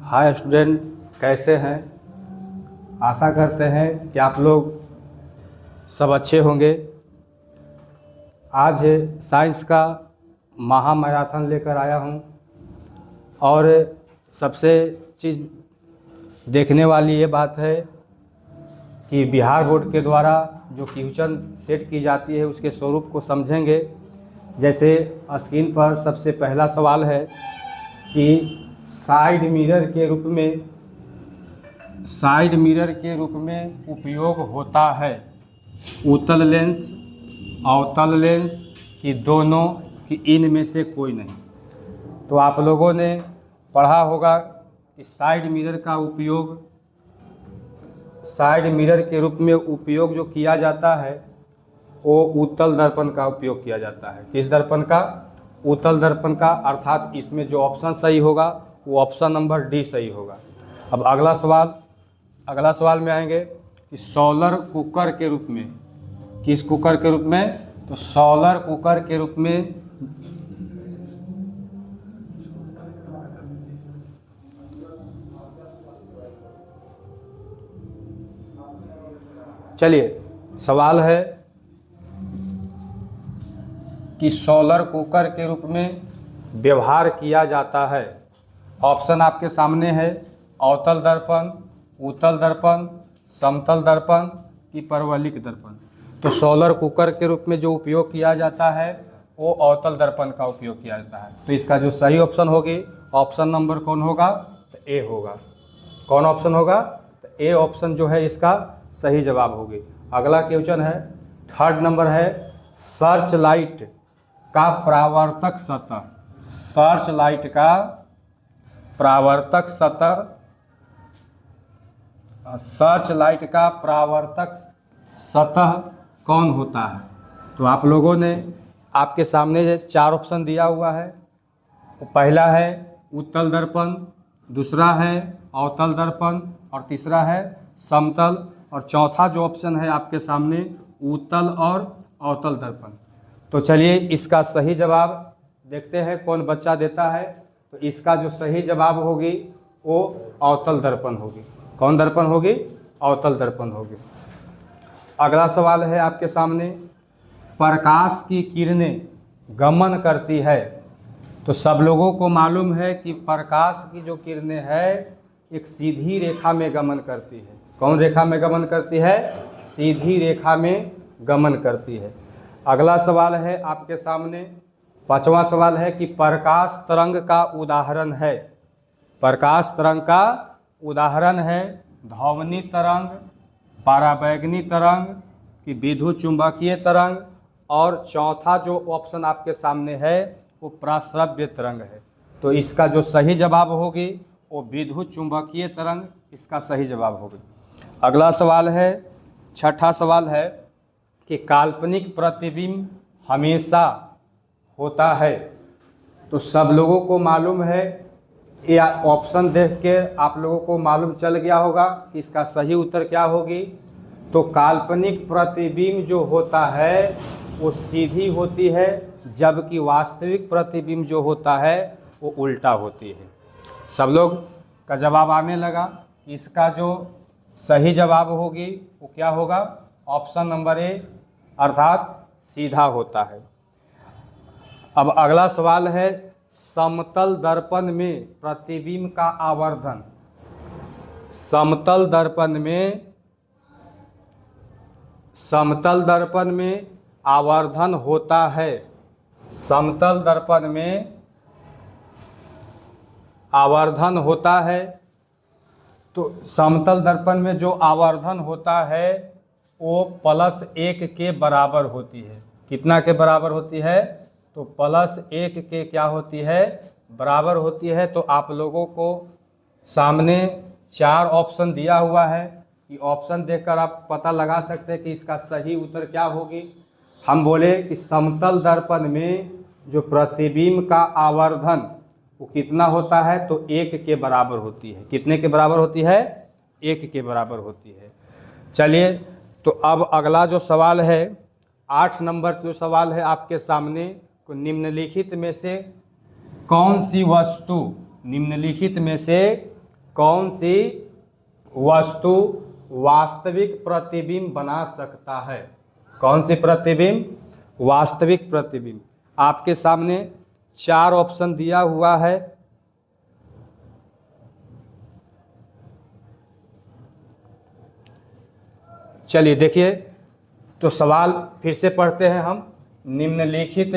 Hi student, कैसे हैं। आशा करते हैं कि आप लोग सब अच्छे होंगे। आज साइंस का महा मैराथन लेकर आया हूं और सबसे चीज़ देखने वाली ये बात है कि बिहार बोर्ड के द्वारा जो क्वेश्चन सेट की जाती है उसके स्वरूप को समझेंगे। जैसे स्क्रीन पर सबसे पहला सवाल है कि साइड मिरर के रूप में उपयोग होता है उत्तल लेंस, अवतल लेंस कि दोनों, कि इनमें से कोई नहीं। तो आप लोगों ने पढ़ा होगा कि साइड मिरर के रूप में उपयोग जो किया जाता है वो उत्तल दर्पण का उपयोग किया जाता है। किस दर्पण का? उत्तल दर्पण का। अर्थात इसमें जो ऑप्शन सही होगा वो ऑप्शन नंबर डी सही होगा। अब अगला सवाल में आएंगे कि सोलर कुकर के रूप में, किस कुकर के रूप में? तो सोलर कुकर के रूप में चलिए सवाल है कि सोलर कुकर के रूप में व्यवहार किया जाता है। ऑप्शन आपके सामने है, अवतल दर्पण, उत्तल दर्पण, समतल दर्पण कि परवलयिक दर्पण। तो सोलर कुकर के रूप में जो उपयोग किया जाता है वो अवतल दर्पण का उपयोग किया जाता है। तो इसका जो सही ऑप्शन होगी, ऑप्शन नंबर कौन होगा? तो ए होगा। कौन ऑप्शन होगा? तो ए ऑप्शन जो है इसका सही जवाब होगी। अगला क्वेश्चन है, थर्ड नंबर है, सर्च लाइट का परावर्तक सतह। सर्च लाइट का परावर्तक सतह, सर्च लाइट का परावर्तक सतह कौन होता है? तो आप लोगों ने, आपके सामने 4 ऑप्शन दिया हुआ है। पहला है उत्तल दर्पण, दूसरा है अवतल दर्पण और तीसरा है समतल, और चौथा जो ऑप्शन है आपके सामने उत्तल और अवतल दर्पण। तो चलिए इसका सही जवाब देखते हैं कौन बच्चा देता है। तो इसका जो सही जवाब होगी वो अवतल दर्पण होगी। कौन दर्पण होगी? अवतल दर्पण होगी। अगला सवाल है आपके सामने, प्रकाश की किरणें गमन करती है। तो सब लोगों को मालूम है कि प्रकाश की जो किरणें है एक सीधी रेखा में गमन करती है। कौन रेखा में गमन करती है? सीधी रेखा में गमन करती है। अगला सवाल है आपके सामने, 5वां सवाल है कि प्रकाश तरंग का उदाहरण है। प्रकाश तरंग का उदाहरण है ध्वनि तरंग, पराबैंगनी तरंग कि विद्युत चुंबकीय तरंग, और चौथा जो ऑप्शन आपके सामने है वो प्रस्रव्य तरंग है। तो इसका जो सही जवाब होगी वो विद्युत चुंबकीय तरंग इसका सही जवाब होगी। अगला सवाल है, छठा सवाल है कि काल्पनिक प्रतिबिंब हमेशा होता है। तो सब लोगों को मालूम है, या ऑप्शन देख के आप लोगों को मालूम चल गया होगा कि इसका सही उत्तर क्या होगी। तो काल्पनिक प्रतिबिंब जो होता है वो सीधी होती है, जबकि वास्तविक प्रतिबिंब जो होता है वो उल्टा होती है। सब लोग का जवाब आने लगा कि इसका जो सही जवाब होगी वो क्या होगा? ऑप्शन नंबर ए, अर्थात सीधा होता है। अब अगला सवाल है, समतल दर्पण में प्रतिबिंब का आवर्धन। समतल दर्पण में आवर्धन होता है। समतल दर्पण में आवर्धन होता है। तो समतल दर्पण में जो आवर्धन होता है वो +1 के बराबर होती है। कितना के बराबर होती है? तो +1 के क्या होती है? बराबर होती है। तो आप लोगों को सामने 4 ऑप्शन दिया हुआ है, कि ऑप्शन देखकर आप पता लगा सकते हैं कि इसका सही उत्तर क्या होगी। हम बोले कि समतल दर्पण में जो प्रतिबिंब का आवर्धन वो कितना होता है? तो 1 के बराबर होती है। कितने के बराबर होती है? 1 के बराबर होती है। चलिए, तो अब अगला जो सवाल है, 8 नंबर जो सवाल है आपके सामने, को निम्नलिखित में से कौन सी वस्तु कौन सी वस्तु वास्तविक प्रतिबिंब बना सकता है? कौन सी प्रतिबिंब? वास्तविक प्रतिबिंब। आपके सामने 4 ऑप्शन दिया हुआ है। चलिए देखिए, तो सवाल फिर से पढ़ते हैं हम। निम्नलिखित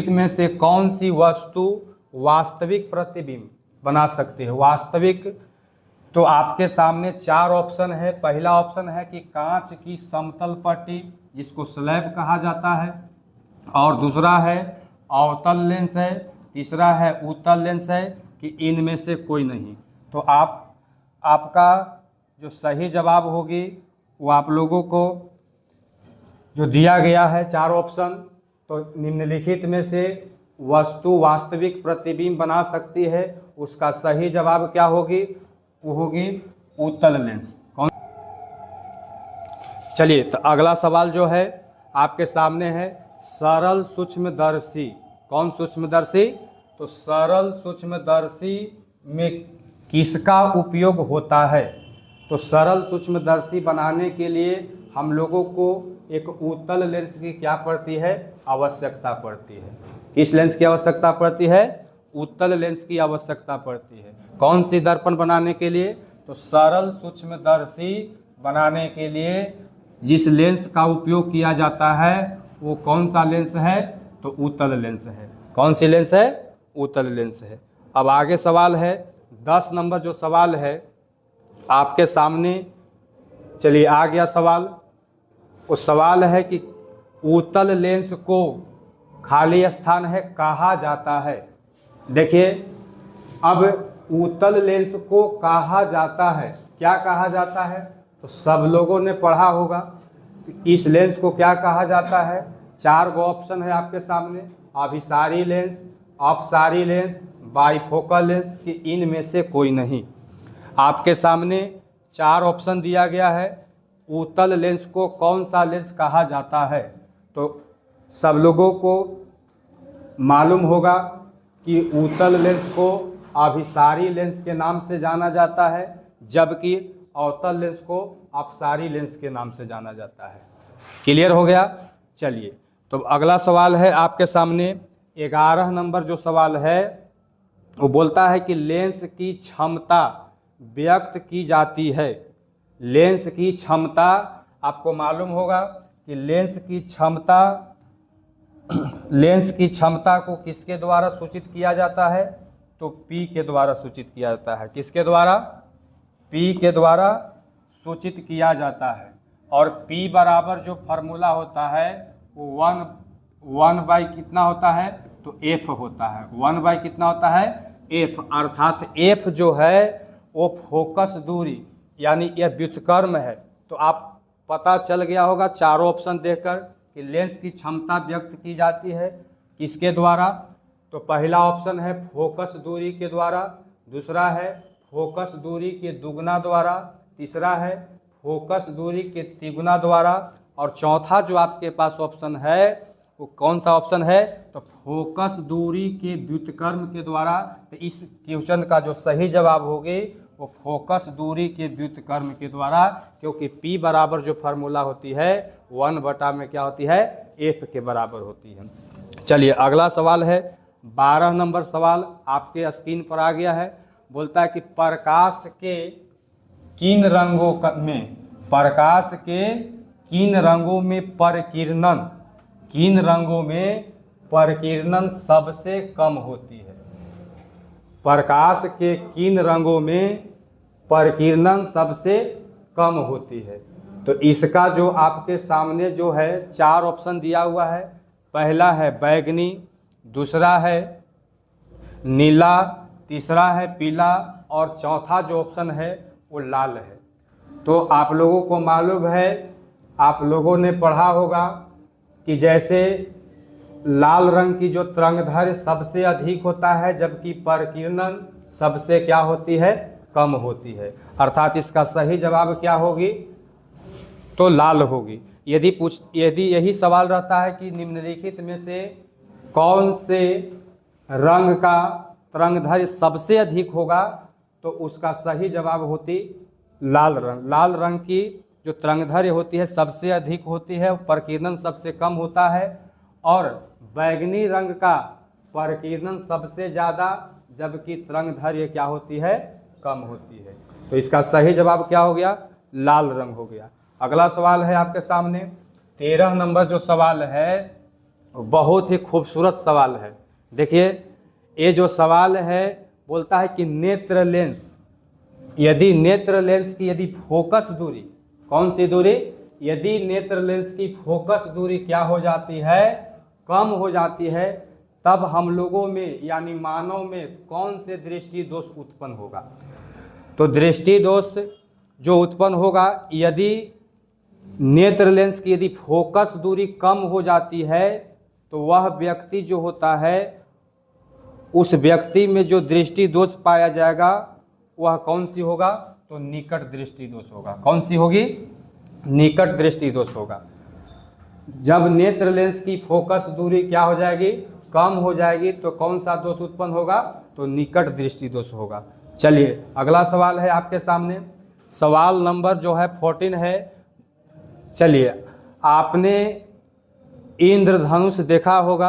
में से कौन सी वस्तु वास्तविक प्रतिबिंब बना सकती है? वास्तविक, तो आपके सामने 4 ऑप्शन है। पहला ऑप्शन है कि कांच की समतल पट्टी, जिसको स्लैब कहा जाता है, और दूसरा है अवतल लेंस है, तीसरा है उत्तल लेंस है, कि इनमें से कोई नहीं। तो आपका जो सही जवाब होगी वो आप लोगों को जो दिया गया है 4 ऑप्शन, तो निम्नलिखित में से वस्तु वास्तविक प्रतिबिंब बना सकती है, उसका सही जवाब क्या होगी? वो होगी उत्तल लेंस। कौन? चलिए, तो अगला सवाल जो है आपके सामने है सरल सूक्ष्मदर्शी। कौन सूक्ष्मदर्शी? तो सरल सूक्ष्मदर्शी में किसका उपयोग होता है? तो सरल सूक्ष्मदर्शी बनाने के लिए हम लोगों को एक उत्तल लेंस की क्या पड़ती है? आवश्यकता पड़ती है। किस लेंस की आवश्यकता पड़ती है? उत्तल लेंस की आवश्यकता पड़ती है। कौन सी दर्पण बनाने के लिए? तो सरल सूक्ष्मदर्शी बनाने के लिए जिस लेंस का उपयोग किया जाता है वो कौन सा लेंस है? तो उत्तल लेंस है। कौन सी लेंस है? उत्तल लेंस है। अब आगे सवाल है 10 नंबर जो सवाल है आपके सामने। चलिए आ गया सवाल। वो सवाल है कि उत्तल लेंस को खाली स्थान है कहा जाता है। देखिए, अब उत्तल लेंस को कहा जाता है, क्या कहा जाता है? तो सब लोगों ने पढ़ा होगा। इस लेंस को क्या कहा जाता है? 4 गो ऑप्शन है आपके सामने। अभिसारी लेंस, अपसारी लेंस, बाइफोकल लेंस, कि इनमें से कोई नहीं। आपके सामने 4 ऑप्शन दिया गया है। उत्तल लेंस को कौन सा लेंस कहा जाता है? तो सब लोगों को मालूम होगा कि उत्तल लेंस को अभिसारी लेंस के नाम से जाना जाता है, जबकि अवतल लेंस को अपसारी लेंस के नाम से जाना जाता है। क्लियर हो गया? चलिए, तो अगला सवाल है आपके सामने 11 नंबर जो सवाल है वो बोलता है कि लेंस की क्षमता व्यक्त की जाती है। लेंस की क्षमता, आपको मालूम होगा कि लेंस की क्षमता को किसके द्वारा सूचित किया जाता है? तो P के द्वारा सूचित किया जाता है। किसके द्वारा? P के द्वारा सूचित किया जाता है। और P बराबर जो फार्मूला होता है वो 1 बाई कितना होता है? तो F होता है। 1 बाई कितना होता है? F। अर्थात F जो है वो फोकस दूरी, यानी यह व्युत्क्रम है। तो आप पता चल गया होगा 4 ऑप्शन देखकर कि लेंस की क्षमता व्यक्त की जाती है किसके द्वारा? तो पहला ऑप्शन है फोकस दूरी के द्वारा, दूसरा है फोकस दूरी के दुगना द्वारा, तीसरा है फोकस दूरी के तिगुना द्वारा, और चौथा जो आपके पास ऑप्शन है वो कौन सा ऑप्शन है? तो फोकस दूरी के व्युत्क्रम के द्वारा। तो इस क्वेश्चन का जो सही जवाब होगी वो फोकस दूरी के व्युत्क्रम के द्वारा, क्योंकि P बराबर जो फार्मूला होती है 1 बटा में क्या होती है? F के बराबर होती है। चलिए अगला सवाल है 12 नंबर सवाल आपके स्क्रीन पर आ गया है। बोलता है कि प्रकाश के किन रंगों में परिकिरणन सबसे कम होती है? प्रकाश के किन रंगों में परिकिरणन सबसे कम होती है? तो इसका जो आपके सामने जो है 4 ऑप्शन दिया हुआ है। पहला है बैगनी, दूसरा है नीला, तीसरा है पीला, और चौथा जो ऑप्शन है वो लाल है। तो आप लोगों को मालूम है, आप लोगों ने पढ़ा होगा कि जैसे लाल रंग की जो तरंगदैर्घ्य सबसे अधिक होता है, जबकि परिकिरणन सबसे क्या होती है? कम होती है। अर्थात इसका सही जवाब क्या होगी? तो लाल होगी। यदि यही सवाल रहता है कि निम्नलिखित में से कौन से रंग का तरंगदैर्घ्य सबसे अधिक होगा तो उसका सही जवाब होती लाल रंग। लाल रंग की जो तरंगदैर्घ्य होती है सबसे अधिक होती है, प्रकीर्णन सबसे कम होता है, और बैगनी रंग का प्रकीर्णन सबसे ज़्यादा जबकि तरंगदैर्घ्य क्या होती है, कम होती है। तो इसका सही जवाब क्या हो गया, लाल रंग हो गया। अगला सवाल है आपके सामने 13 नंबर जो सवाल है बहुत ही खूबसूरत सवाल है। देखिए ये जो सवाल है बोलता है कि नेत्र लेंस, यदि नेत्र लेंस की यदि फोकस दूरी, कौन सी दूरी, यदि नेत्र लेंस की फोकस दूरी क्या हो जाती है, कम हो जाती है, तब हम लोगों में यानी मानव में कौन से दृष्टि दोष उत्पन्न होगा। तो दृष्टि दोष जो उत्पन्न होगा यदि नेत्र लेंस की यदि फोकस दूरी कम हो जाती है तो वह व्यक्ति जो होता है उस व्यक्ति में जो दृष्टि दोष पाया जाएगा वह कौन सी होगा, तो निकट दृष्टि दोष होगा। कौन सी होगी, निकट दृष्टि दोष होगा। जब नेत्र लेंस की फोकस दूरी क्या हो जाएगी, कम हो जाएगी, तो कौन सा दोष उत्पन्न होगा, तो निकट दृष्टि दोष होगा। चलिए अगला सवाल है आपके सामने, सवाल नंबर जो है 14 है। चलिए आपने इंद्रधनुष देखा होगा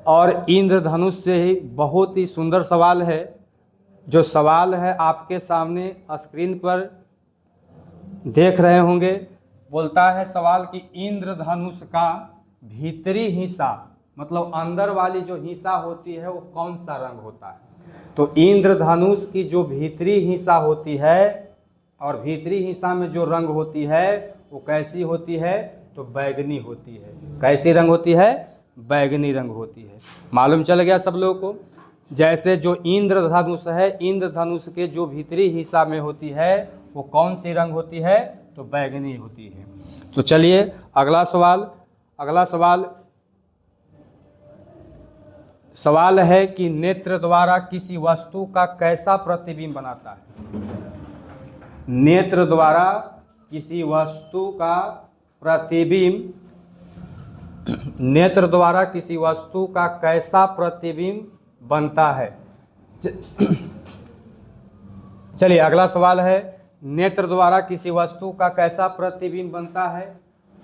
और इंद्रधनुष से ही बहुत ही सुंदर सवाल है। जो सवाल है आपके सामने स्क्रीन पर देख रहे होंगे, बोलता है सवाल कि इंद्रधनुष का भीतरी हिस्सा मतलब अंदर वाली जो हिस्सा होती है वो कौन सा रंग होता है। तो इंद्रधनुष की जो भीतरी हिस्सा होती है और भीतरी हिस्सा में जो रंग होती है वो कैसी होती है, तो बैगनी होती है। कैसी रंग होती है, बैगनी रंग होती है। मालूम चल गया सब लोगों को। जैसे जो इंद्रधनुष है, इंद्रधनुष के जो भीतरी हिस्सा में होती है वो कौन सी रंग होती है, तो बैगनी होती है। तो चलिए अगला सवाल है कि नेत्र द्वारा किसी वस्तु का कैसा प्रतिबिंब बनाता है। नेत्र द्वारा किसी वस्तु का प्रतिबिंब, नेत्र द्वारा किसी वस्तु का कैसा प्रतिबिंब बनता है। चलिए अगला सवाल है, नेत्र द्वारा किसी वस्तु का कैसा प्रतिबिंब बनता है।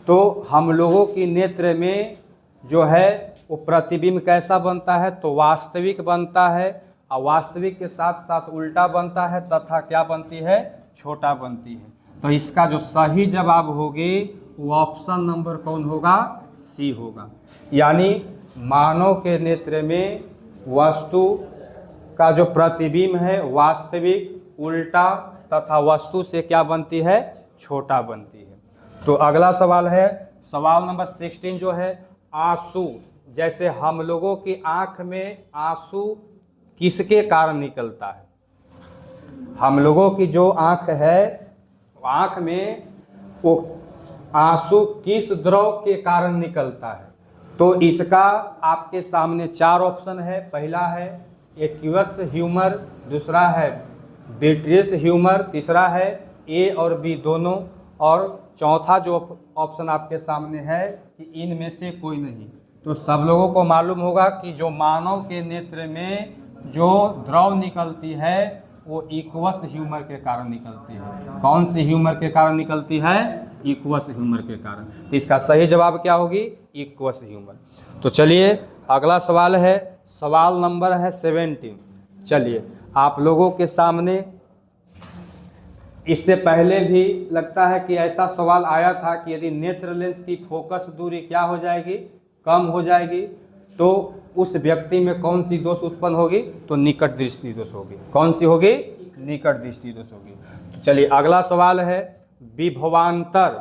तो हम लोगों की नेत्र में जो है वो प्रतिबिंब कैसा बनता है, तो वास्तविक बनता है, और वास्तविक के साथ साथ उल्टा बनता है तथा क्या बनती है, छोटा बनती है। तो इसका जो सही जवाब होगी वो ऑप्शन नंबर कौन होगा, सी होगा। यानी मानव के नेत्र में वस्तु का जो प्रतिबिंब है वास्तविक, उल्टा तथा वस्तु से क्या बनती है, छोटा बनती है। तो अगला सवाल है सवाल नंबर 16 जो है आंसू। जैसे हम लोगों की आंख में आंसू किसके कारण निकलता है। हम लोगों की जो आंख है, आंख में वो आंसू किस द्रव के कारण निकलता है। तो इसका आपके सामने 4 ऑप्शन है। पहला है एक्वियस ह्यूमर, दूसरा है विट्रियस ह्यूमर, तीसरा है ए और बी दोनों, और चौथा जो ऑप्शन आपके सामने है कि इनमें से कोई नहीं। तो सब लोगों को मालूम होगा कि जो मानव के नेत्र में जो द्रव निकलती है वो इक्वस ह्यूमर के कारण निकलती है। कौन सी ह्यूमर के कारण निकलती है, इक्वस ह्यूमर के कारण। तो इसका सही जवाब क्या होगी, इक्वस ह्यूमर। तो चलिए अगला सवाल है, सवाल नंबर है 17। चलिए आप लोगों के सामने इससे पहले भी लगता है कि ऐसा सवाल आया था कि यदि नेत्र लेंस की फोकस दूरी क्या हो जाएगी, कम हो जाएगी, तो उस व्यक्ति में कौन सी दोष उत्पन्न होगी, तो निकट दृष्टि दोष होगी। कौन सी होगी, निकट दृष्टि दोष होगी। तो चलिए अगला सवाल है विभवांतर।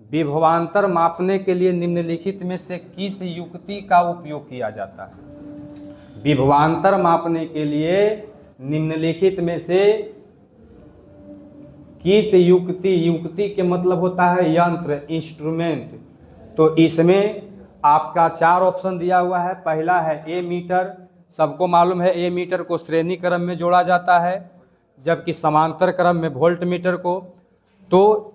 विभवांतर मापने के लिए निम्नलिखित में से किस युक्ति का उपयोग किया जाता है। विभवांतर मापने के लिए निम्नलिखित में से किस युक्ति, युक्ति के मतलब होता है यंत्र, इंस्ट्रूमेंट। तो इसमें आपका 4 ऑप्शन दिया हुआ है। पहला है ए मीटर। सबको मालूम है ए मीटर को श्रेणी क्रम में जोड़ा जाता है, जबकि समांतर क्रम में वोल्ट मीटर को। तो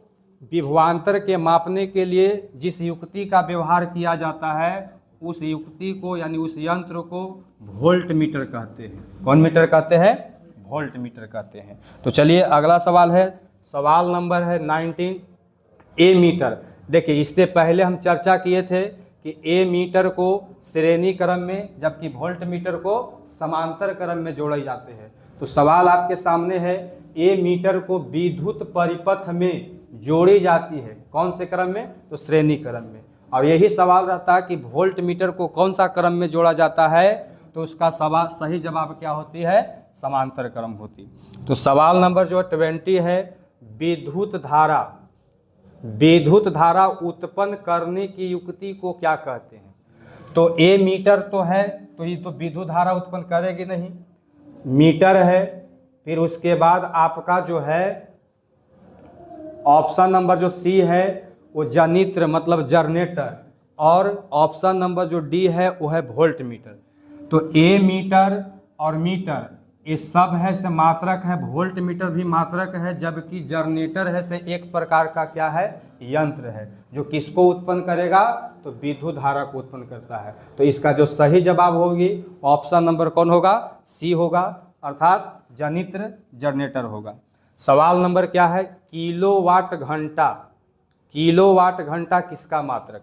विभवांतर के मापने के लिए जिस युक्ति का व्यवहार किया जाता है उस युक्ति को यानी उस यंत्र को वोल्ट मीटर कहते हैं। कौन मीटर कहते हैं? वोल्ट मीटर कहते हैं। तो चलिए अगला सवाल है, सवाल नंबर है 19, ए मीटर। देखिए इससे पहले हम चर्चा किए थे कि ए मीटर को श्रेणी क्रम में जबकि वोल्ट मीटर को समांतर क्रम में जोड़े जाते हैं। तो सवाल आपके सामने है, ए मीटर को विद्युत परिपथ में जोड़ी जाती है कौन से क्रम में? तो श्रेणी क्रम में। और यही सवाल रहता है कि वोल्ट मीटर को कौन सा क्रम में जोड़ा जाता है? तो उसका सवाल सही जवाब क्या होती है? समांतर क्रम होती। तो सवाल नंबर जो 20 है, विद्युत धारा उत्पन्न करने की युक्ति को क्या कहते हैं? तो ए मीटर तो है, तो ये तो विद्युत धारा उत्पन्न करेगी नहीं, मीटर है। फिर उसके बाद आपका जो है ऑप्शन नंबर जो सी है वो जनित्र मतलब जनरेटर, और ऑप्शन नंबर जो डी है वो है वोल्ट मीटर। तो ए मीटर और मीटर ये सब है से मात्रक है, वोल्ट मीटर भी मात्रक है, जबकि जनरेटर है से एक प्रकार का क्या है? यंत्र है, जो किसको उत्पन्न करेगा? तो विद्युत धारा को उत्पन्न करता है। तो इसका जो सही जवाब होगी ऑप्शन नंबर कौन होगा? सी होगा, अर्थात जनित्र जनरेटर होगा। सवाल नंबर क्या है? किलोवाट घंटा। किलोवाट घंटा किसका मात्रक है?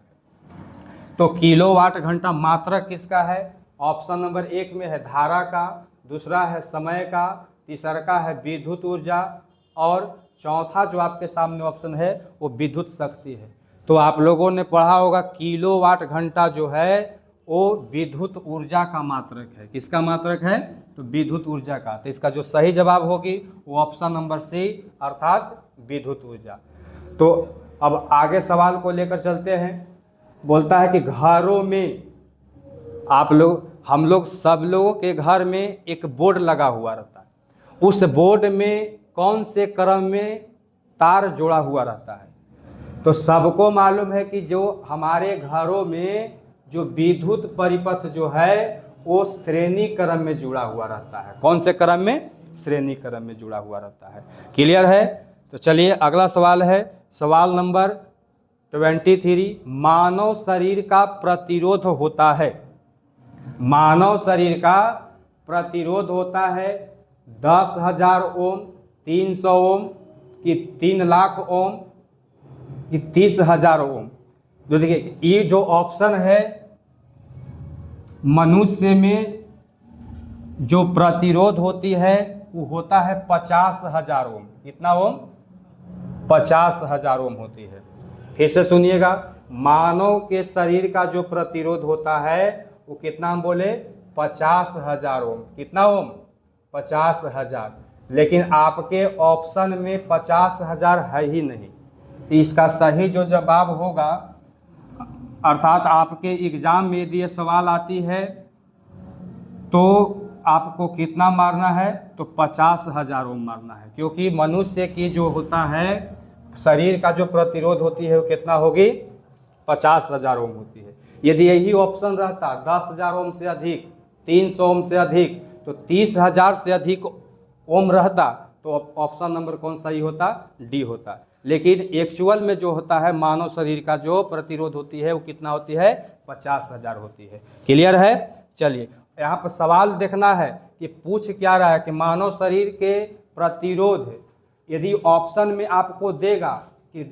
तो किलोवाट घंटा मात्रक किसका है? ऑप्शन नंबर 1 में है धारा का, दूसरा है समय का, तीसरा का है विद्युत ऊर्जा, और चौथा जो आपके सामने ऑप्शन है वो विद्युत शक्ति है। तो आप लोगों ने पढ़ा होगा किलोवाट घंटा जो है वो विद्युत ऊर्जा का मात्रक है। किसका मात्रक है? तो विद्युत ऊर्जा का। तो इसका जो सही जवाब होगी वो ऑप्शन नंबर सी, अर्थात विद्युत ऊर्जा। तो अब आगे सवाल को लेकर चलते हैं। बोलता है कि घरों में हम लोग सब लोगों के घर में एक बोर्ड लगा हुआ रहता है, उस बोर्ड में कौन से क्रम में तार जोड़ा हुआ रहता है? तो सबको मालूम है कि जो हमारे घरों में जो विद्युत परिपथ जो है वो श्रेणी क्रम में जुड़ा हुआ रहता है। कौन से क्रम में? श्रेणी क्रम में जुड़ा हुआ रहता है। क्लियर है? तो चलिए अगला सवाल है, सवाल नंबर 23, मानव शरीर का प्रतिरोध होता है। मानव शरीर का प्रतिरोध होता है 10,000 ओम, 300 ओम, कि 3 लाख ओम, कि 30,000 ओम। तो देखिए ये जो ऑप्शन है, मनुष्य में जो प्रतिरोध होती है वो होता है 50,000 ओम। कितना ओम? 50,000 ओम होती है। फिर से सुनिएगा, मानव के शरीर का जो प्रतिरोध होता है वो कितना हम बोले? 50,000 ओम। कितना ओम? 50,000। लेकिन आपके ऑप्शन में 50,000 है ही नहीं। इसका सही जो जवाब होगा, अर्थात आपके एग्जाम में यदि ये सवाल आती है तो आपको कितना मारना है? तो 50,000 ओम मारना है, क्योंकि मनुष्य की जो होता है शरीर का जो प्रतिरोध होती है वो कितना होगी? 50,000 ओम होती है। यदि यही ऑप्शन रहता 10,000 ओम से अधिक, 300 ओम से अधिक, तो 30,000 से अधिक ओम रहता तो ऑप्शन नंबर कौन सही होता? डी होता। लेकिन एक्चुअल में जो होता है मानव शरीर का जो प्रतिरोध होती है वो कितना होती है? 50,000 होती है। क्लियर है? चलिए यहाँ पर सवाल देखना है कि पूछ क्या रहा है कि मानव शरीर के प्रतिरोध, यदि ऑप्शन में आपको देगा कि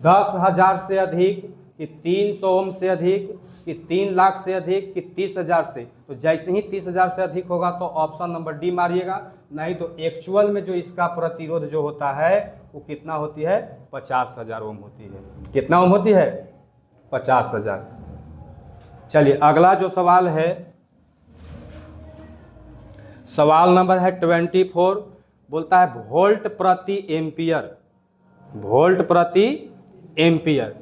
10,000 से अधिक, कि 300 ओम से अधिक, कि 3 लाख से अधिक, कि 30,000 से, तो जैसे ही 30,000 से अधिक होगा तो ऑप्शन नंबर डी मारिएगा। नहीं तो एक्चुअल में जो इसका प्रतिरोध जो होता है वो कितना होती है? 50,000 ओम होती है। कितना ओम होती है? 50,000। चलिए अगला जो सवाल है, सवाल नंबर है 24, बोलता है वोल्ट प्रति एम्पियर। वोल्ट प्रति एम्पियर।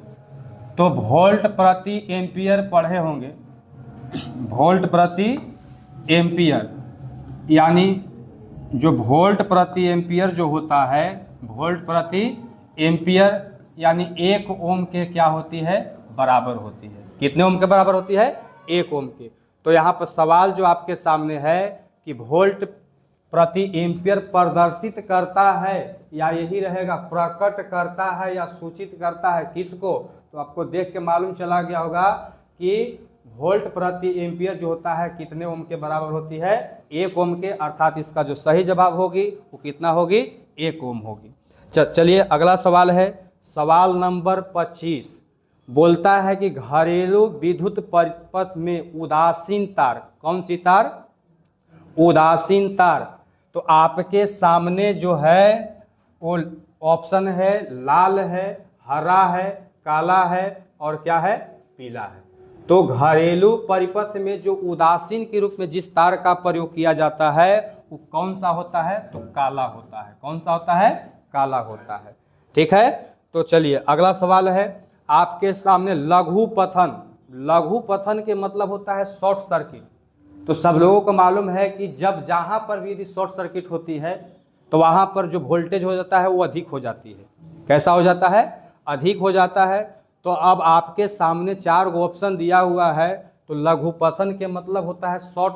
तो वोल्ट प्रति एम्पियर पढ़े होंगे, वोल्ट प्रति एम्पियर यानी जो वोल्ट प्रति एम्पियर जो होता है, वोल्ट प्रति एम्पियर यानी 1 ओम के क्या होती है? बराबर होती है। कितने ओम के बराबर होती है? 1 ओम के। तो यहाँ पर सवाल जो आपके सामने है कि वोल्ट प्रति एम्पियर प्रदर्शित करता है या यही रहेगा प्रकट करता है या सूचित करता है किसको? तो आपको देख के मालूम चला गया होगा कि वोल्ट प्रति एम्पियर जो होता है कितने ओम के बराबर होती है? 1 ओम के, अर्थात इसका जो सही जवाब होगी वो कितना होगी? 1 ओम होगी। चलिए अगला सवाल है, सवाल नंबर 25 बोलता है कि घरेलू विद्युत परिपथ में उदासीन तार, कौन सी तार? उदासीन तार। तो आपके सामने जो है वो ऑप्शन है, लाल है, हरा है, काला है और क्या है? पीला है। तो घरेलू परिपथ में जो उदासीन के रूप में जिस तार का प्रयोग किया जाता है वो कौन सा होता है? तो काला होता है। कौन सा होता है? काला होता है। ठीक है, तो चलिए अगला सवाल है आपके सामने, लघु पथन। लघु पथन के मतलब होता है शॉर्ट सर्किट। तो सब लोगों को मालूम है कि जब जहां पर भी यदि शॉर्ट सर्किट होती है तो वहां पर जो वोल्टेज हो जाता है वो अधिक हो जाती है। कैसा हो जाता है? अधिक हो जाता है। तो अब आपके सामने 4 ऑप्शन दिया हुआ है, तो लघु पथन के मतलब होता है शॉर्ट